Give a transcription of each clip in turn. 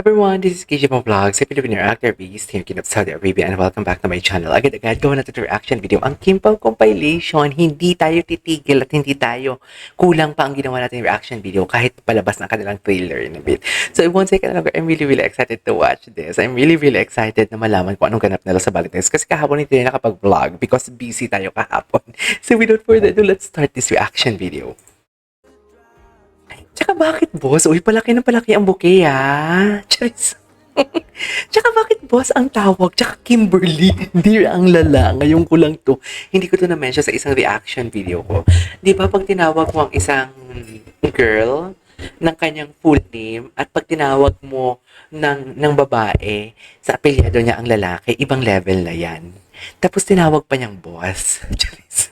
Everyone, this is KJ Vlogs, a Filipino actor based here in Saudi Arabia, and welcome back to my channel. Agad-agad gawa natin ito reaction video. Ang Kim Pao compilation, hindi tayo titigil at hindi tayo kulang pa ang ginawa natin reaction video kahit palabas ng kanilang trailer in a bit. So once again, I'm really excited to watch this. I'm really excited na malaman kung anong ganap nila sa Valentine's kasi kahapon hindi tayo nakapag-vlog because busy tayo kahapon. So without further ado, let's start this reaction video. Tsaka bakit, boss? Uy, palaki na palaki ang bouquet, ah. Charis. Tsaka bakit, boss, ang tawag? Tsaka Kimberly. Dear ang lala. Ngayon ko lang to. Hindi ko to na-mention sa isang reaction video ko. Di ba, pag tinawag mo ang isang girl ng kanyang full name at pag tinawag mo ng babae sa apelyado niya ang lalaki, ibang level na yan. Tapos tinawag pa niyang boss. Charis.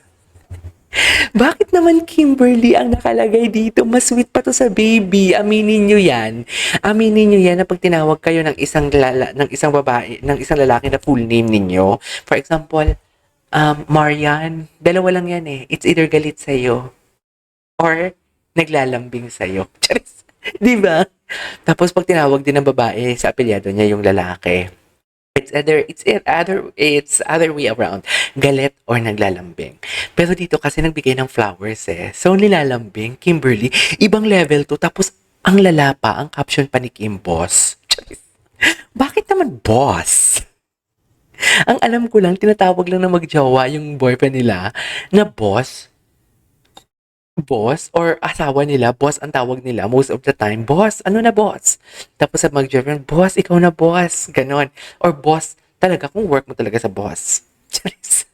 Bakit naman Kimberly ang nakalagay dito? Mas sweet pa to sa baby. Aminin nyo yan. Aminin nyo yan na pag tinawag kayo ng isang babae, ng isang lalaki na full name ninyo. For example, Marian. Dalawa lang yan eh. It's either galit sa'yo or naglalambing sa'yo. Charis. Diba? Tapos pag tinawag din ng babae sa apelyado niya yung lalaki, it's other way around, galit or naglalambing. Pero dito kasi nagbigay ng flowers eh. So nilalambing, Kimberly, ibang level to. Tapos ang lala pa, ang caption pa ni Kim, boss. Bakit naman boss? Ang alam ko lang, tinatawag lang na magjowa yung boyfriend nila na boss or asawa nila, boss ang tawag nila most of the time. Boss, ano na boss? Tapos sa mag-girlfriend, boss, ikaw na boss. Ganon. Or boss, talaga, kung work mo talaga sa boss. Charis.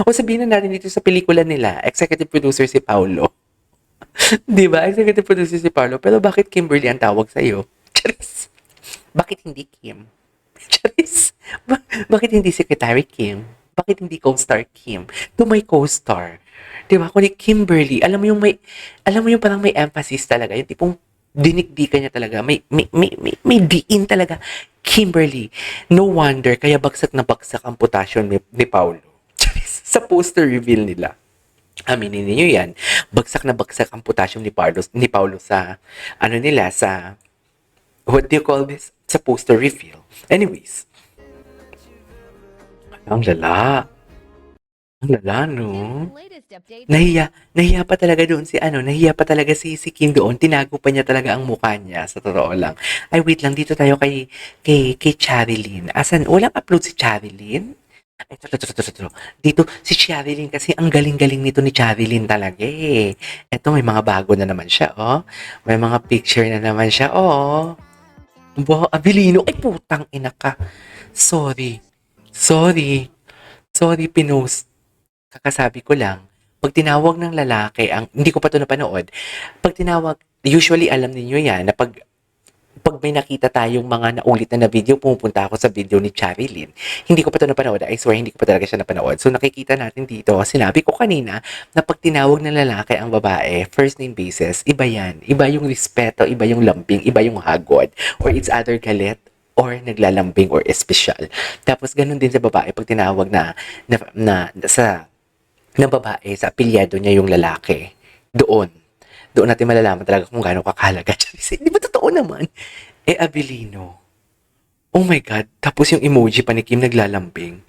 O sabihin na natin dito sa pelikula nila, executive producer si Paulo. Di ba? Executive producer si Paulo. Pero bakit Kimberly ang tawag sa'yo? Charis. Bakit hindi Kim? Charis. Bakit hindi Secretary Kim? Bakit hindi co-star Kim? To my co-star. Diba? Kung Kimberly, alam mo yung parang may emphasis talaga. Yung tipong dinikdikan niya talaga. May diin talaga. Kimberly. No wonder, kaya bagsak na bagsak ang potassium ni Paulo. Sa poster reveal nila. Aminin niyo yan. Bagsak na bagsak ang potassium ni Paulo sa, what do you call this? Sa poster reveal. Anyways. Ang lala. Ang lala, no? Nahiya pa talaga doon nahiya pa talaga si Kim doon. Tinago pa niya talaga ang mukha niya, sa totoo lang. Ay, wait lang, dito tayo kay Charilyn. Asan? Walang upload si Charilyn? Ay, ito. Dito, si Charilyn kasi ang galing-galing nito ni Charilyn talaga eh. Ito, may mga bago na naman siya, oh. May mga picture na naman siya, oh. Wow, Abilino. Ay, putang ina ka. Sorry, pinost. Kakasabi ko lang, pag tinawag ng lalaki, hindi ko pa ito napanood, pag tinawag, usually alam niyo yan, na pag may nakita tayong mga naulit na video, pumupunta ako sa video ni Charilyn. Hindi ko pa ito napanood. I swear, hindi ko pa talaga siya napanood. So, nakikita natin dito, sinabi ko kanina, na pag tinawag ng lalaki ang babae, first name basis, iba yan. Iba yung respeto, iba yung lambing, iba yung hagod. Or it's either galit, or naglalambing, or espesyal. Tapos, ganun din sa babae, pag tinawag ng babae, sa apelyado niya yung lalaki. Doon natin malalaman talaga kung gaano kakahalaga. Di ba totoo naman? Abilino. Oh my God. Tapos yung emoji pa ni Kim naglalambing.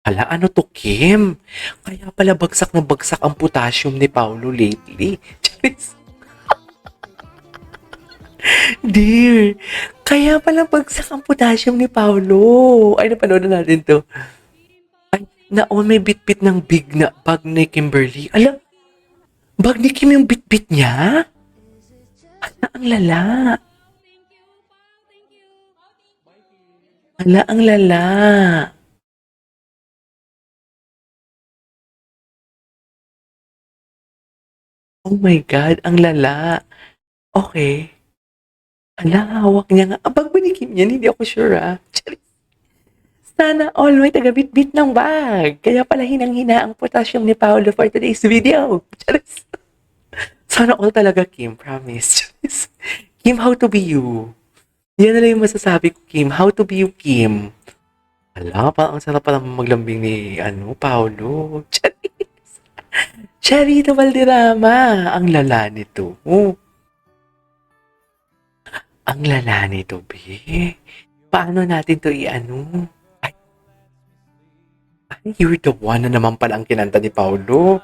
Hala, ano to, Kim? Kaya pala bagsak na bagsak ang potassium ni Paulo lately. Dear, kaya pala bagsak ang potassium ni Paulo. Ay, napanood na natin to. Ay, may bit-bit ng big na bag ni Kimberly. Alam, bag ni Kim yung bit-bit niya? Ala, ang lala. Ala, ang lala. Oh my God, ang lala. Okay. Ala, hawak niya nga. Bag ba ni Kim yan? Hindi ako sure, ah. Sana all may taga-bit-bit ng bag. Kaya pala hinang-hina ang potassium ni Paolo for today's video. Charis. Sana all talaga, Kim. Promise. Charis. Kim, how to be you. Yan na lang yung masasabi ko, Kim. How to be you, Kim. Ala, ang sarap pala maglambing ni, Paolo. Charis. Charito Valderrama. Ang lala nito. Oh. Ang lala nito, be. Paano natin 'to i-ano? Ay, You're the One na naman pala ang kinanta ni Paulo.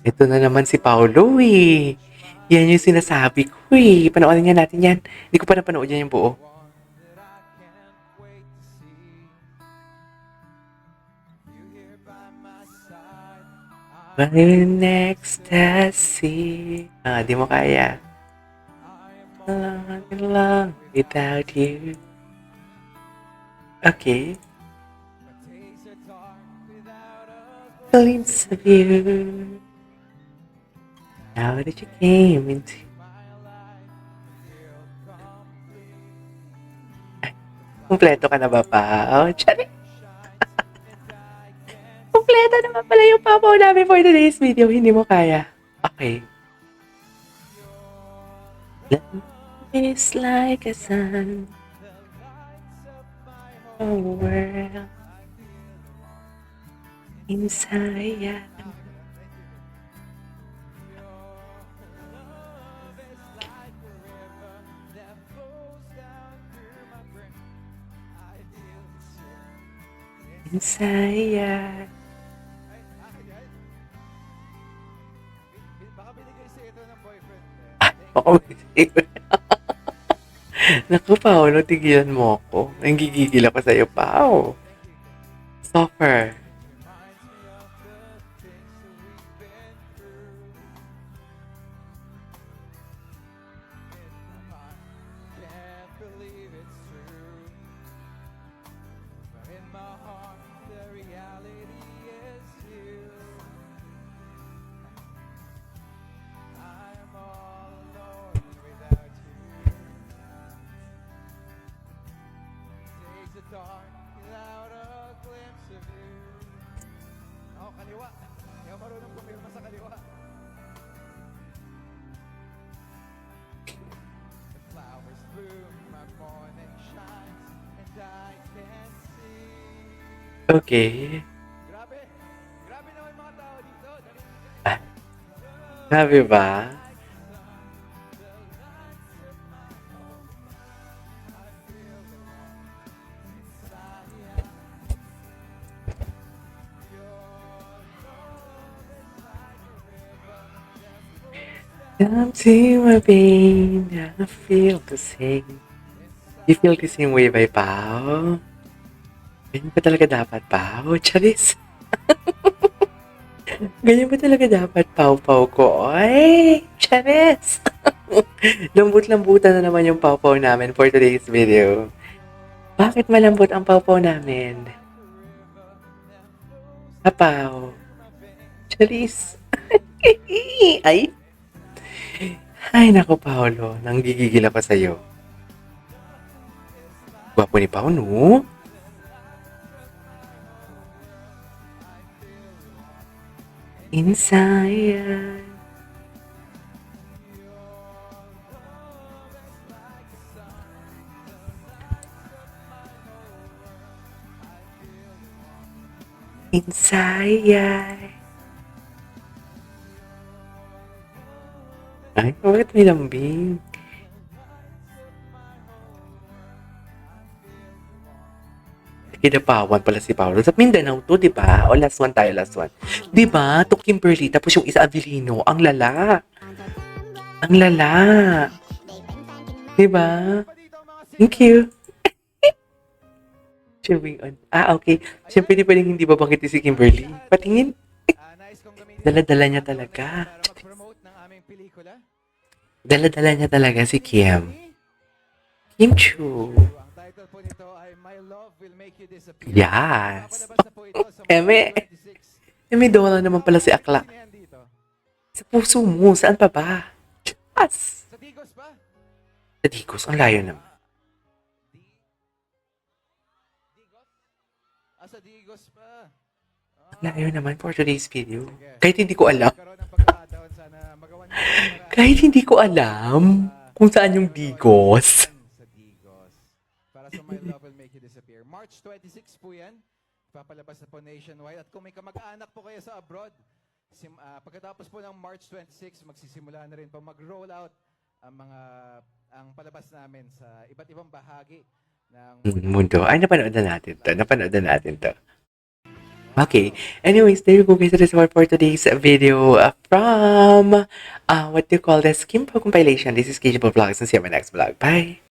Ito na naman si Paulo, eh. Yan yung sinasabi ko, eh. Panoorin nga natin yan. Hindi ko pa napanood yan yung buo. But in ecstasy. Di mo kaya. Lang without you. Okay. Glimpse of you. Now that you came into... Kumpleto ka na ba, Pao? Tsari! Kumpleto naman pala yung Pao namin for today's video. Hindi mo kaya. Okay. It's like a sun. Oh, world. Inside. Inside. Baka binigay sa ito ng boyfriend mo. Baka Naku, Paolo, tigilan mo ako. Nanggigigil ako sa'yo, Pao. Suffer. Can't believe it's true. But in my heart, the reality is you. I'm all alone without you. Takes the dark without a glimpse of you. Oh, kaliwa. Hindi ako marunong pumirma sa kaliwa. The flowers bloom, my morning shines, and I can see. Okay. Grabe! Grabe naman mga tao dito. Sabi ba? Come to my pain, I feel the same. You feel the same way by Pao? Ganyan ba talaga dapat, Pao? Charis. Ganyan ba talaga dapat, Pao-Pao ko? Ay, Charis. Lambot-lambutan na naman yung Pao-Pao namin for today's video. Bakit malambot ang Pao-Pao namin? Pao. Charis. Ay. Ay, naku, Paolo. Nanggigigil ako sa'yo. Gwapo ni Pao, no? Inside. Inside. Ay, bakit may lambing? Kinapawan pala si Paolo. Sa Mindanao to, di ba? O last one tayo, last one. Di ba? To Kimberly, tapos yung isa Avelino. Ang lala. Ang lala. Di ba? Thank you. Siyempre, okay. Siyempre, di pwedeng hindi babanggitin si Kimberly. Patingin. Nais kong gamitin Dala-dala niya talaga. para mag-promote ng aming pelikula. Dala-dala niya talaga si Kim. Kim Chu. Ang title po nito ay My Love Will Make You Disappear. Yes. Papalabas na po ito sa Eme. March 26. May Dora naman pala si Akla. Sino yan dito? Sa puso mo, saan pa ba? Yes. Sa Digos ba? Sa Digos, ang layo naman. Digos? Sa Digos pa. Ang layo naman for today's video. Kahit hindi ko alam. Karoon ng pagkakataon sana magawan niyo para Kahit hindi ko alam kung saan yung Digos. sa Digos. Para sa My Love Will Make You Disappear. March 26 po yan. Papalabas na po nationwide. At kung may kamag-anak po kayo sa abroad, pagkatapos po ng March 26, magsisimula na rin po mag-roll out ang mga ang palabas namin sa iba't ibang bahagi ng Mundo. Ay, napanood na natin to. Okay. Anyways, there you go guys. That is all for today's video from, what do you call this? Kimpo compilation. This is Kijable Vlogs and see you on my next vlog. Bye!